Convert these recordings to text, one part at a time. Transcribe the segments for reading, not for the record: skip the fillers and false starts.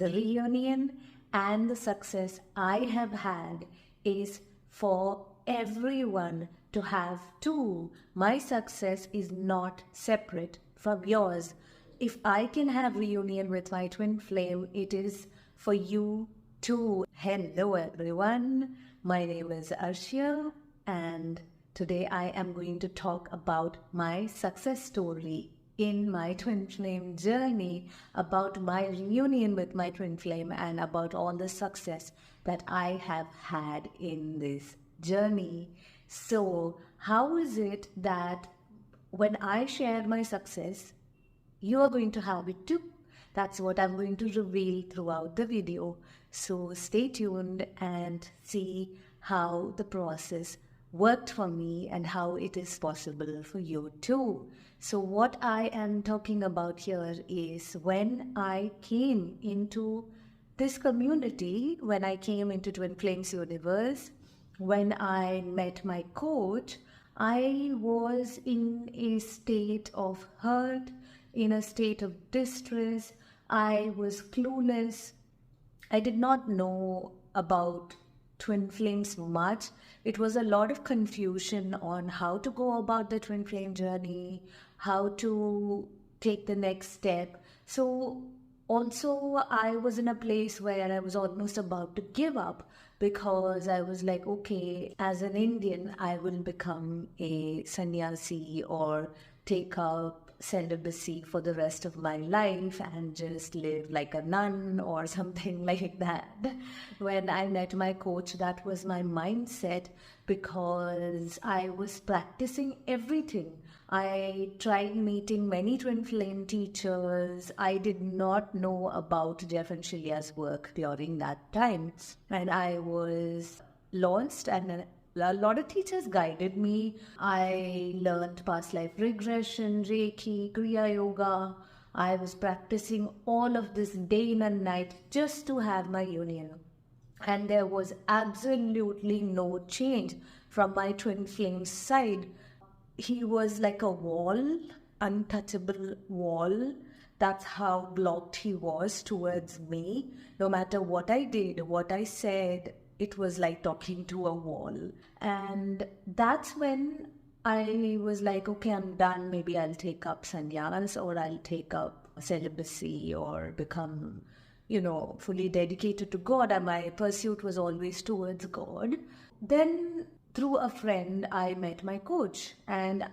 The reunion and the success I have had is for everyone to have too. My success is not separate from yours. If I can have reunion with my twin flame, it is for you too. Hello everyone, my name is Arshia and today I am going to talk about my success story in my twin flame journey, about my reunion with my twin flame and about all the success that I have had in this journey. So how is it that when I share my success, you are going to have it too? That's what I'm going to reveal throughout the video. So stay tuned and see how the process worked for me and how it is possible for you too. So what I am talking about here is when I came into this community, when I came into Twin Flames Universe, when I met my coach, I was in a state of hurt, in a state of distress. I was clueless. I did not know about twin flames much. It was a lot of confusion on how to go about the twin flame journey, how to take the next step. So also I was in a place where I was almost about to give up, because I was like, okay, as an Indian, I will become a sannyasi or take up celibacy for the rest of my life and just live like a nun or something like that. When I met my coach, that was my mindset, because I was practicing everything. I tried meeting many twin flame teachers. I did not know about Jeff and Shilya's work during that time, and I was lost, and a lot of teachers guided me. I learned past life regression, Reiki, Kriya Yoga. I was practicing all of this day and night just to have my union. And there was absolutely no change from my twin flame side. He was like a wall, untouchable wall. That's how blocked he was towards me. No matter what I did, what I said, it was like talking to a wall. And that's when I was like, okay, I'm done. Maybe I'll take up sannyas, or I'll take up celibacy, or become, fully dedicated to God. And my pursuit was always towards God. Then through a friend, I met my coach, and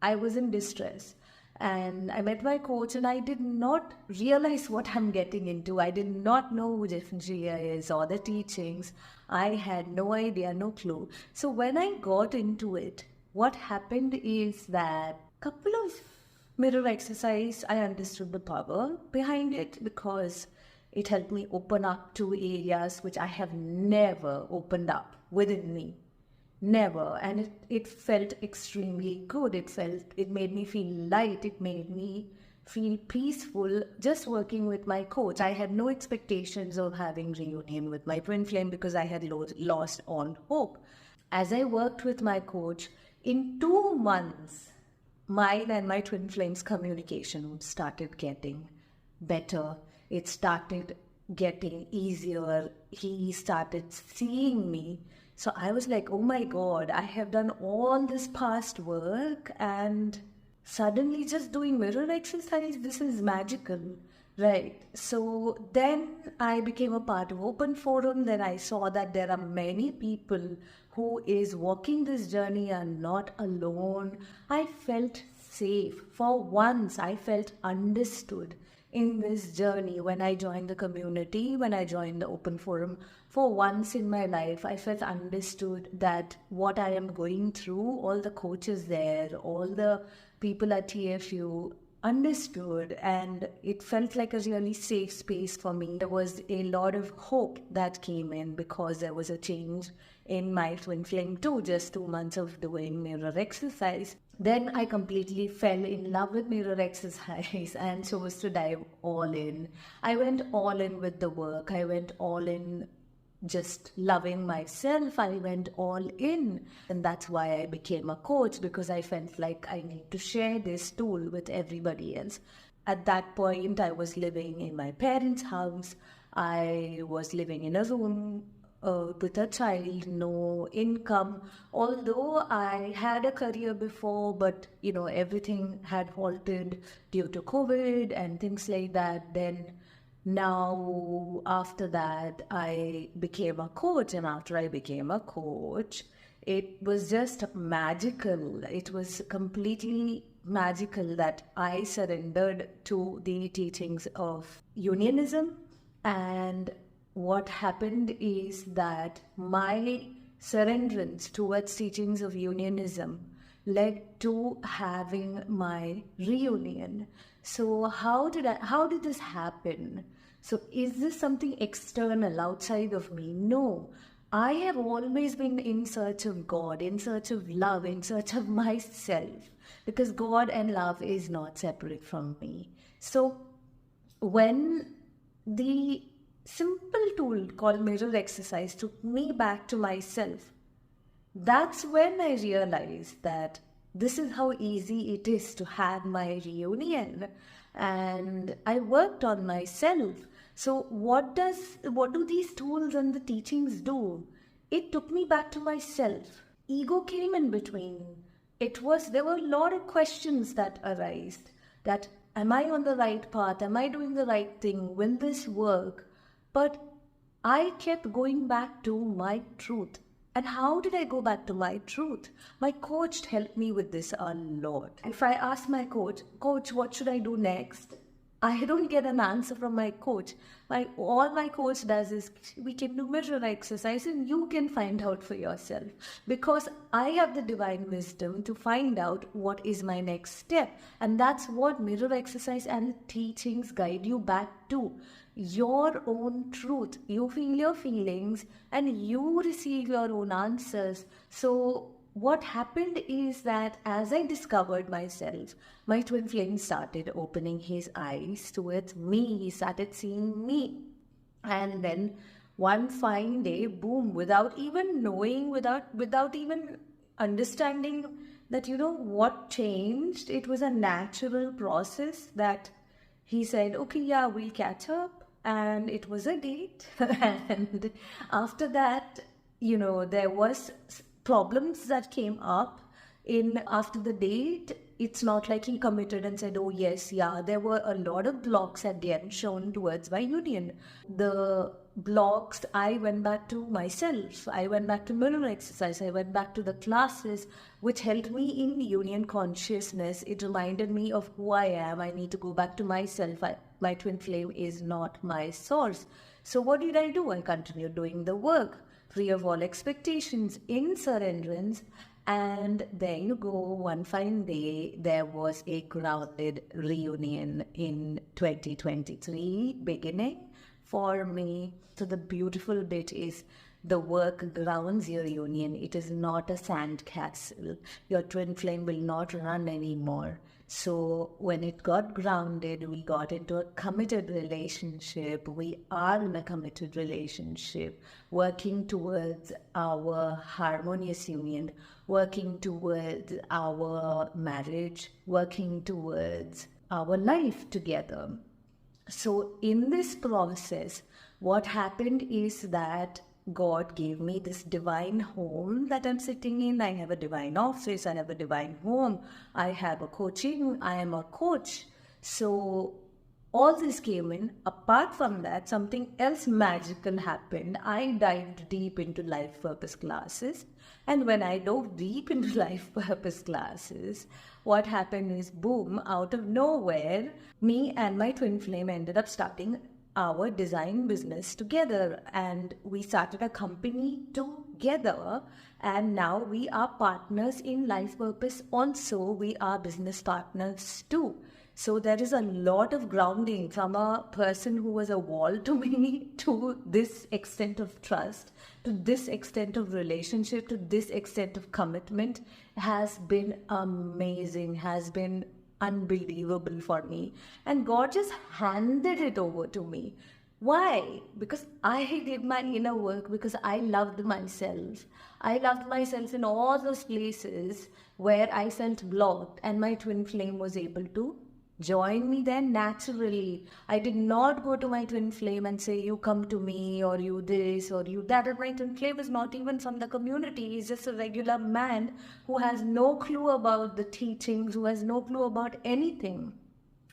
I was in distress. And I met my coach, and I did not realize what I'm getting into. I did not know who Jeff and Shilya is or the teachings. I had no idea, no clue. So when I got into it, what happened is that couple of mirror exercise, I understood the power behind it, because it helped me open up to areas which I have never opened up within me. Never. And it felt extremely good. It made me feel light. It made me feel peaceful just working with my coach. I had no expectations of having reunion with my twin flame, because I had lost all hope. As I worked with my coach, in 2 months, mine and my twin flame's communication started getting better. It started getting easier. He started seeing me. So I was like, oh my God, I have done all this past work, and suddenly just doing mirror exercise, this is magical, right? So then I became a part of Open Forum. Then I saw that there are many people who is walking this journey and not alone. I felt safe. For once, I felt understood in this journey when I joined the community, when I joined the Open Forum. For once in my life, I felt understood that what I am going through, all the coaches there, all the people at HTFU understood, and it felt like a really safe space for me. There was a lot of hope that came in, because there was a change in my twin flame too, just 2 months of doing mirror exercise. Then I completely fell in love with mirror exercise and chose to dive all in. I went all in with the work. I went all in just loving myself. I went all in. And that's why I became a coach, because I felt like I need to share this tool with everybody else. at that point, I was living in my parents' house. I was living in a room with a child, no income. Although I had a career before, but everything had halted due to COVID and things like that. Then now, after that, I became a coach, and after I became a coach, it was just magical. It was completely magical that I surrendered to the teachings of unionism. And what happened is that my surrenderance towards teachings of unionism led to having my reunion. So how did this happen? So is this something external outside of me? No. I have always been in search of God, in search of love, in search of myself, because God and love is not separate from me. So when the simple tool called mirror exercise took me back to myself, that's when I realized that this is how easy it is to have my reunion. And I worked on myself. So what do these tools and the teachings do? It took me back to myself. Ego came in between. There were a lot of questions that arise. That, am I on the right path? Am I doing the right thing? Will this work? But I kept going back to my truth. And how did I go back to my truth? My coach helped me with this a lot. If I ask my coach, what should I do next? I don't get an answer from my coach. All my coach does is, we can do mirror exercise and you can find out for yourself. Because I have the divine wisdom to find out what is my next step. And that's what mirror exercise and teachings guide you back to. Your own truth. You feel your feelings and you receive your own answers. So what happened is that as I discovered myself, my twin flame started opening his eyes towards me. He started seeing me. And then one fine day, boom, without even knowing, without even understanding that, what changed, it was a natural process that he said, okay, yeah, we'll catch up. And it was a date. And after that, there was problems that came up after the date. It's not like he committed and said, oh yes, yeah. There were a lot of blocks at the end shown towards my union. The blocks, I went back to myself. I went back to mirror exercise. I went back to the classes, which helped me in union consciousness. It reminded me of who I am. I need to go back to myself. My twin flame is not my source. So what did I do? I continued doing the work, free of all expectations, in surrenderance. And there you go, one fine day, there was a grounded reunion in 2023 beginning for me. So the beautiful bit is the work grounds your union. It is not a sand castle. Your twin flame will not run anymore. So when it got grounded, we got into a committed relationship. We are in a committed relationship, working towards our harmonious union, working towards our marriage, working towards our life together. So in this process, what happened is that God gave me this divine home that I'm sitting in. I have a divine office. I have a divine home. I have a coaching. I am a coach. So all this came in. Apart from that, something else magical happened. I dived deep into life purpose classes. And when I dove deep into life purpose classes, what happened is, boom, out of nowhere, me and my twin flame ended up starting our design business together, and we started a company together, and now we are partners in life purpose. Also, we are business partners too. So there is a lot of grounding from a person who was a wall to me to this extent of trust, to this extent of relationship, to this extent of commitment has been amazing, has been unbelievable for me. And God just handed it over to me. Why? Because I did my inner work, because I loved myself. I loved myself in all those places where I felt blocked, and my twin flame was able to join me there naturally. I did not go to my twin flame and say, you come to me, or you this, or you that. And my twin flame is not even from the community. He's just a regular man who has no clue about the teachings, who has no clue about anything.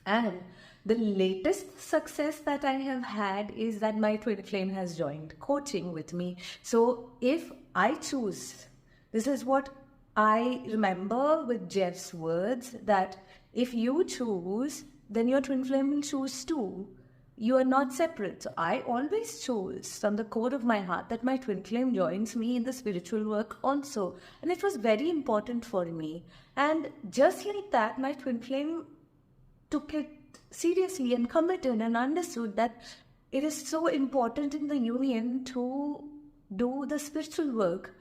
And the latest success that I have had is that my twin flame has joined coaching with me. So if I choose, this is what I remember with Jeff's words, that if you choose, then your twin flame will choose too. You are not separate. So I always chose from the core of my heart that my twin flame joins me in the spiritual work also. And it was very important for me. And just like that, my twin flame took it seriously and committed and understood that it is so important in the union to do the spiritual work.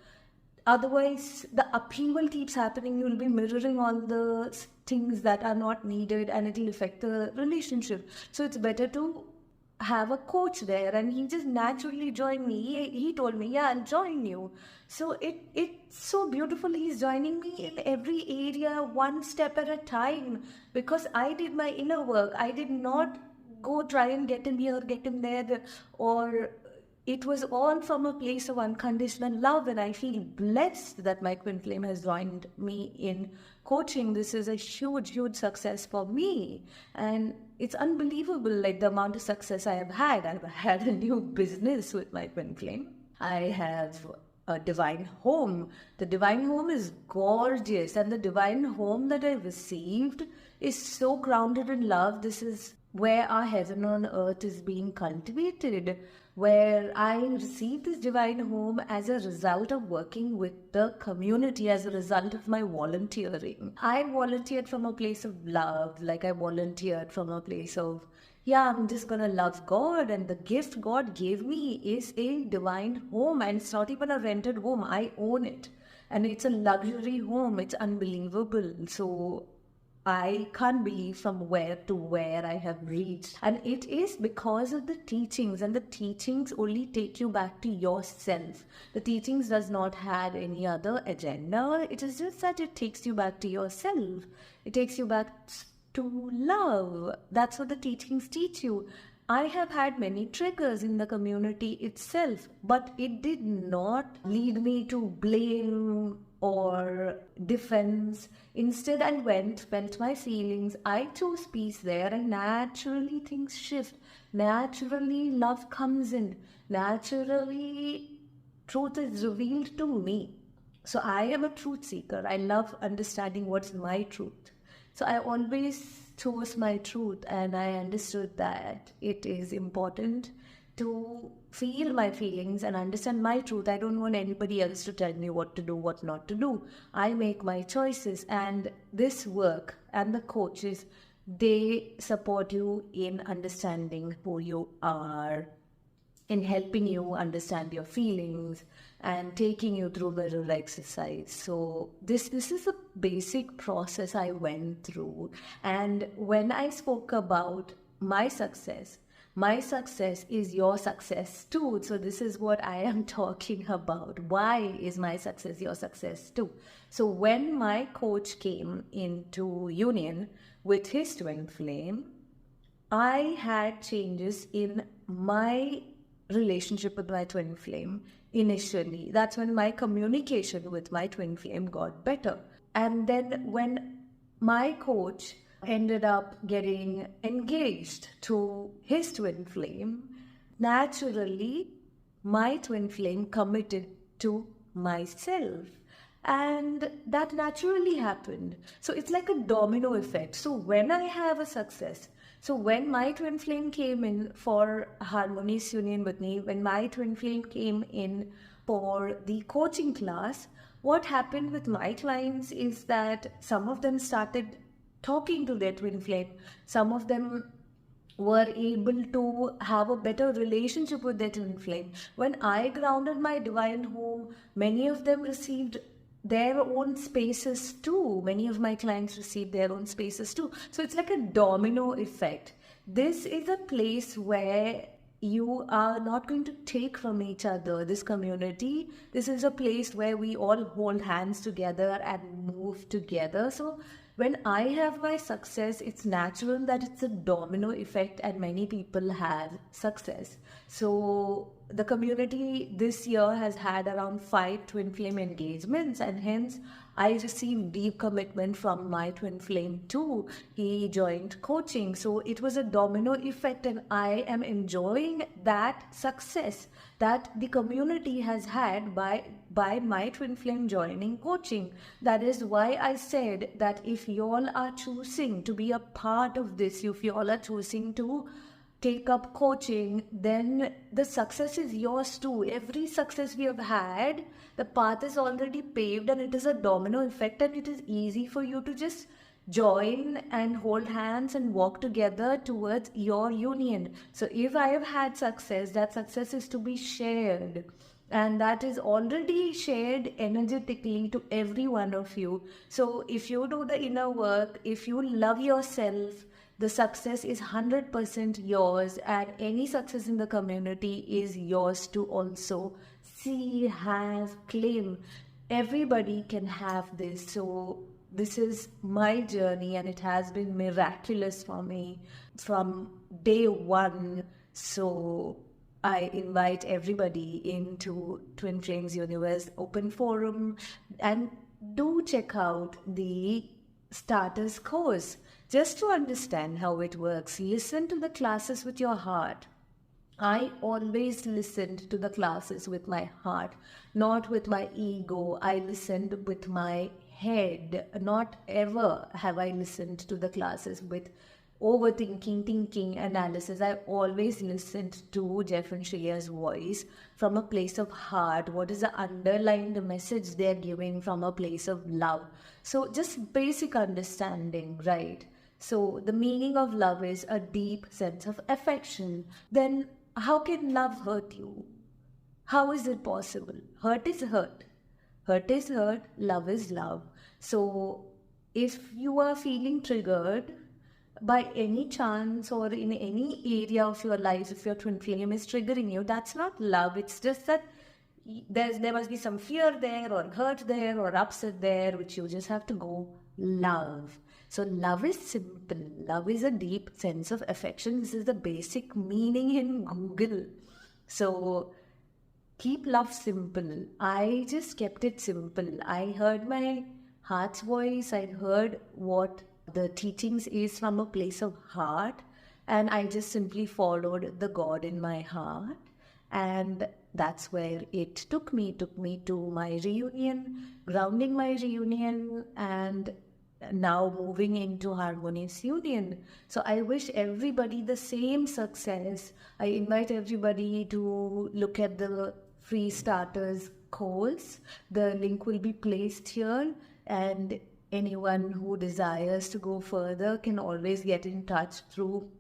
Otherwise, the upheaval keeps happening. You'll be mirroring all the things that are not needed, and it will affect the relationship. So it's better to have a coach there, and he just naturally joined me. He told me, yeah, I'll join you. So it's so beautiful. He's joining me in every area, one step at a time, because I did my inner work. I did not go try and get him here, get him there, or it was all from a place of unconditional love, and I feel blessed that my twin flame has joined me in coaching. This is a huge, huge success for me, and it's unbelievable, like the amount of success I have had. I've had a new business with my twin flame. I have a divine home. The divine home is gorgeous, and the divine home that I received is so grounded in love. This is where our heaven on earth is being cultivated, where I received this divine home as a result of working with the community, as a result of my volunteering. I volunteered from a place of love, like I volunteered from a place of, yeah, I'm just gonna love God, and the gift God gave me is a divine home, and it's not even a rented home. I own it, and it's a luxury home. It's unbelievable. So I can't believe from where to where I have reached. And it is because of the teachings, and the teachings only take you back to yourself. The teachings does not have any other agenda. It is just that it takes you back to yourself. It takes you back to love. That's what the teachings teach you. I have had many triggers in the community itself, but it did not lead me to blame or defense. Instead, I felt my feelings. I chose peace there, and naturally things shift. Naturally, love comes in. Naturally, truth is revealed to me. So I am a truth seeker. I love understanding what's my truth. So I always chose my truth, and I understood that it is important to feel my feelings and understand my truth. I don't want anybody else to tell me what to do, what not to do. I make my choices, and this work and the coaches, they support you in understanding who you are, in helping you understand your feelings, and taking you through mirror exercise. So this is a basic process I went through. And when I spoke about my success is your success too. So this is what I am talking about. Why is my success your success too? So when my coach came into union with his twin flame, I had changes in my relationship with my twin flame initially. That's when my communication with my twin flame got better. And then when my coach ended up getting engaged to his twin flame, naturally my twin flame committed to myself. And that naturally happened. So it's like a domino effect. So when I have a success, so when my twin flame came in for Harmonious Union with me, when my twin flame came in for the coaching class, what happened with my clients is that some of them started talking to their twin flame. Some of them were able to have a better relationship with their twin flame. When I grounded my divine home, many of them received their own spaces too. Many of my clients received their own spaces too. So it's like a domino effect. This is a place where you are not going to take from each other. This community, this is a place where we all hold hands together and move together. So When I have my success, it's natural that it's a domino effect and many people have success. So the community this year has had around 5 twin flame engagements, and hence I received deep commitment from my twin flame too. He joined coaching. So it was a domino effect, and I am enjoying that success that the community has had by my twin flame joining coaching. That is why I said that if you all are choosing to be a part of this, if you all are choosing to take up coaching, then the success is yours too. Every success we have had, the path is already paved, and it is a domino effect, and it is easy for you to just join and hold hands and walk together towards your union. So if I have had success, that success is to be shared, and that is already shared energetically to every one of you. So if you do the inner work, if you love yourself, the success is 100% yours, and any success in the community is yours to also see, have, claim. Everybody can have this. So this is my journey, and it has been miraculous for me from day one. So I invite everybody into Twin Flames Universe Open Forum, and do check out the starters course just to understand how it works. Listen to the classes with your heart. I always listened to the classes with my heart, not with my ego. I listened with my head. Not ever have I listened to the classes with overthinking, thinking, analysis. I always listened to Jeff and Shreya's voice from a place of heart. What is the underlying message they're giving from a place of love? So just basic understanding, right? So the meaning of love is a deep sense of affection. Then how can love hurt you? How is it possible? Hurt is hurt. Hurt is hurt. Love is love. So if you are feeling triggered by any chance or in any area of your life, if your twin flame is triggering you, that's not love. It's just that there must be some fear there, or hurt there, or upset there, which you just have to go love. So love is simple. Love is a deep sense of affection. This is the basic meaning in Google. So keep love simple. I just kept it simple. I heard my heart's voice. I heard what the teachings is from a place of heart, and I just simply followed the God in my heart, and that's where it took me to my reunion, grounding my reunion, and now moving into Harmonious Union. So I wish everybody the same success. I invite everybody to look at the free starters course. The link will be placed here, and anyone who desires to go further can always get in touch through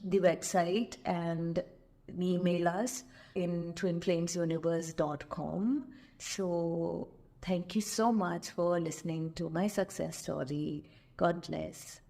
the website and email us in twinflamesuniverse.com. So thank you so much for listening to my success story. God bless.